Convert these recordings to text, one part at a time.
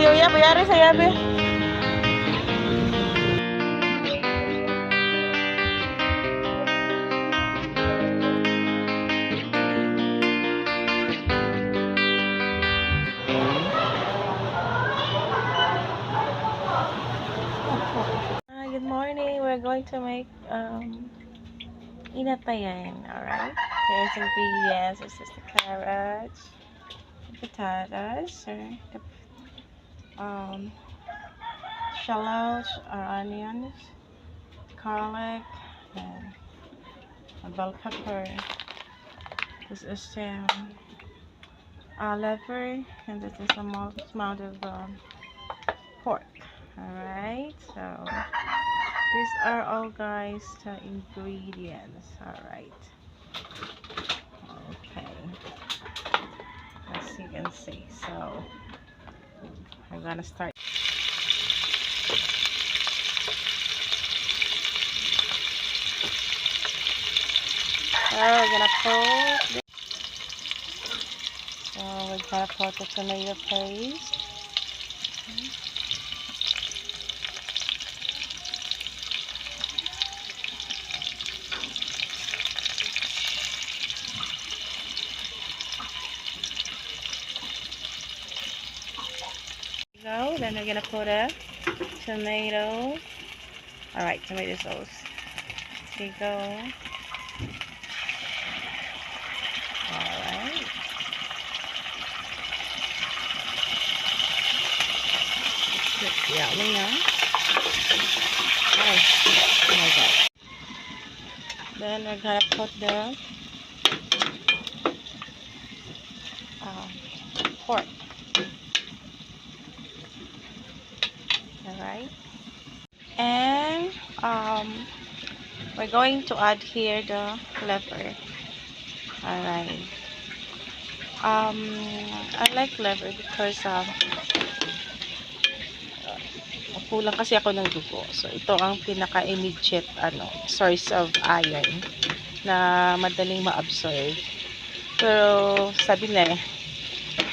Siyo ya, bayari sa yabe. Good morning. We're going to make inatayan. Alright. Here's ingredients. This is the carrots, the potatoes, or the shallots or onions, garlic, and a bell pepper. This is the liver, and this is a amount of pork. Alright, so these are all, guys, the ingredients. Alright, okay, as you can see, so we're gonna start. So we're gonna put the tomato paste. Then we're gonna put a tomato. Alright, tomato sauce. Here you go. Alright. Yummy, huh? Oh my god. Then we're gonna put the pork. Alright. And we're going to add here the liver. Alright. I like liver because kulang kasi ako ng dugo. So ito ang pinaka-immediate source of iron na madaling ma-absorb. Pero sabi na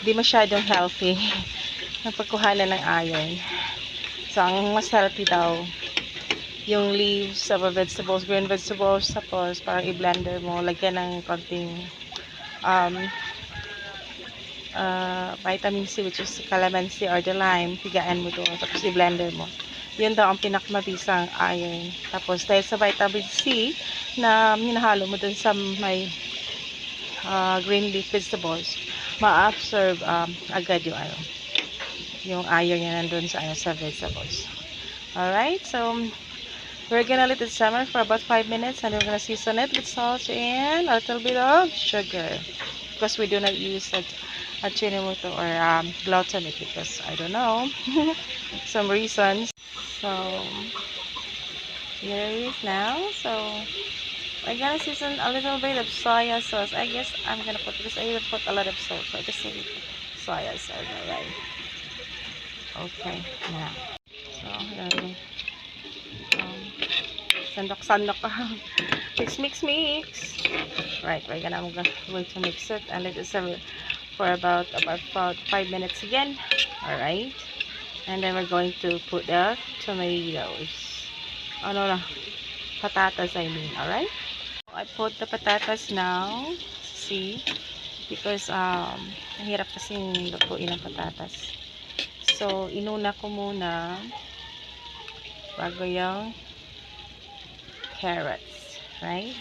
di masyadong healthy ang pagkuhanan ng iron. So ang mas healthy daw yung leaves of vegetables, green vegetables, tapos parang i-blender mo, lagyan ng konting vitamin C, which is calamansi or the lime, higaan mo doon, tapos i-blender mo. Yun daw ang pinakamabisang iron. Tapos dahil sa vitamin C na hinahalo mo doon sa may green leaf vegetables, ma-absorb agad yung iron niya nandun sa vegetables. Alright, so we're gonna let it simmer for about 5 minutes, and we're gonna season it with salt and a little bit of sugar, because we do not use Ajinomoto or glutamate, because I don't know some reasons. So here it is now. So we're gonna season a little bit of soya sauce. I guess I'm gonna put, because I will put a lot of salt, so I just need soya sauce. Alright. Okay, now. So sandok mix. Right, I'm going to mix it and let it simmer for about 5 minutes again. Alright, and then we're going to put the tomatoes, patatas, I mean. Alright, I put the patatas now. See, because mahirap kasing lutuin ang patatas, so inuna ko muna bago yung carrots, right?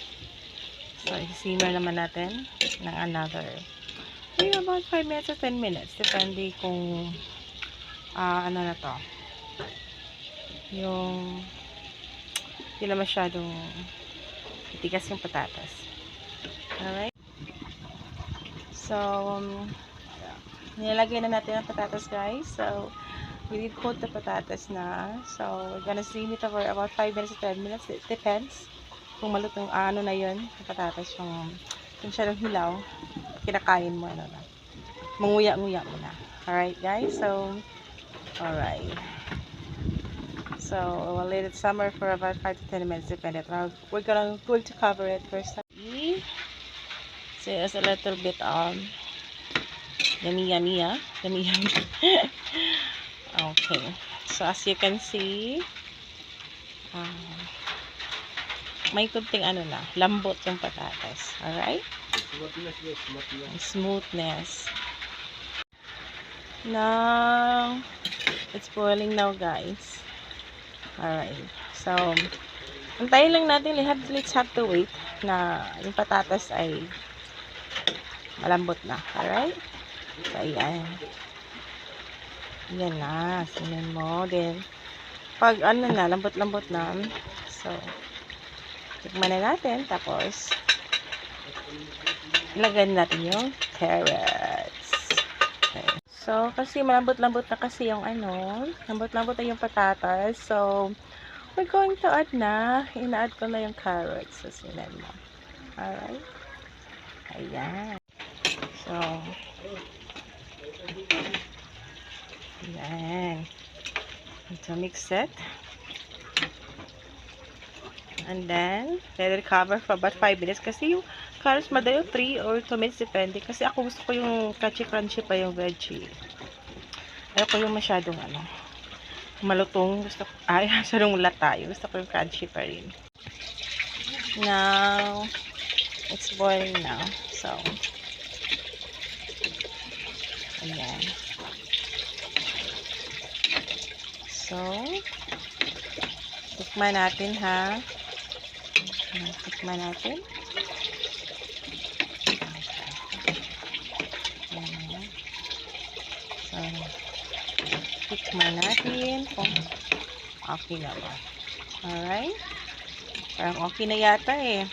So simmer naman natin ng another about 5 minutes or 10 minutes, depende kung ano na to, yung hindi na masyadong itigas yung patatas. Alright, so nilagay na natin ang patatas, guys. So we did put the patatas na, so we're gonna steam it for about 5 minutes to 10 minutes. It depends kung malutong na yun yung patatas, kung masyadong hilaw, kinakain mo manguya-nguya mo na. Alright, guys, so alright, so we'll let it simmer for about 5 to 10 minutes, depending. We're going to cover it first. So it's a little bit yummy Okay. So, as you can see, may kunting lambot yung patatas. Alright? Smoothness. Now, it's boiling now, guys. Alright. So, antayin lang natin. Let's have to wait na yung patatas ay malambot na. Alright? So, ayan. Ayan na. Sinan mo. Then, pag lambot-lambot na. So, tikman na natin. Tapos, ilagay natin yung carrots. Okay. So, kasi malambot-lambot na kasi yung lambot-lambot na yung patatas. So, we're going to add na. Ina-add ko na yung carrots. So, sinan mo. Alright. Ayan. So, ayan. So, mix it. And then, let it cover for about 5 minutes. Kasi yung carrots, madali 3 or 2 minutes, depende. Kasi ako gusto ko yung crunchy-crunchy pa yung veggie. Ayoko yung masyadong malutong. Gusto ko, masyadong lata. Gusto ko yung crunchy pa rin. Now, it's boiling now. So, ayan. So, tikman natin ha. Tikman natin. Ayan. So, tikman natin kung okay na ba. Alright. Parang okay na yata eh.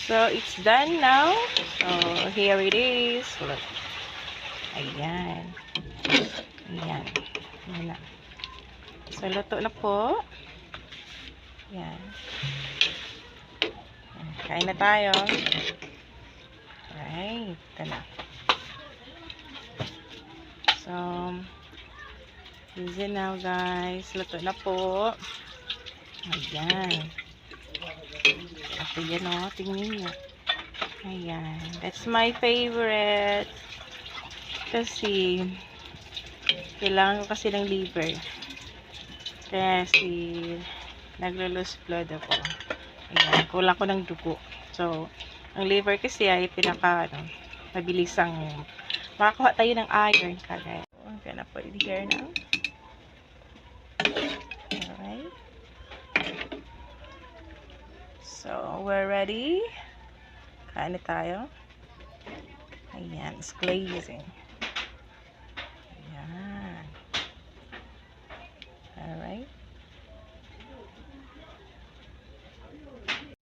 So, it's done now. So, here it is. Look. Ayan. Ayan. Ayan na. So, luto na po. Ayan. Kain na tayo. Alright. Ito na. So, easy now, guys. Luto na po. Ayan. Ayan o. Tingnan nyo. Ayan. That's my favorite. Kasi, kailangan ko kasi ng liver. Kasi, naglo-lose blood ako. Ayan. Kulang ko ng dugo. So, ang liver kasi ay mabilis ang makakuha tayo ng iron kagaya. I'm gonna put it here now. Alright. So, we're ready. Kain na tayo. Ayan. It's glazing. Ayan. Alright.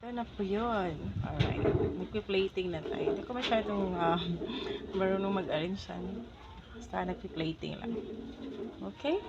Ito na po yun. Alright. Nagpi-plating na tayo. Hindi ko masyadong marunong mag-arrange yan. Basta nagpi-plating lang. Okay?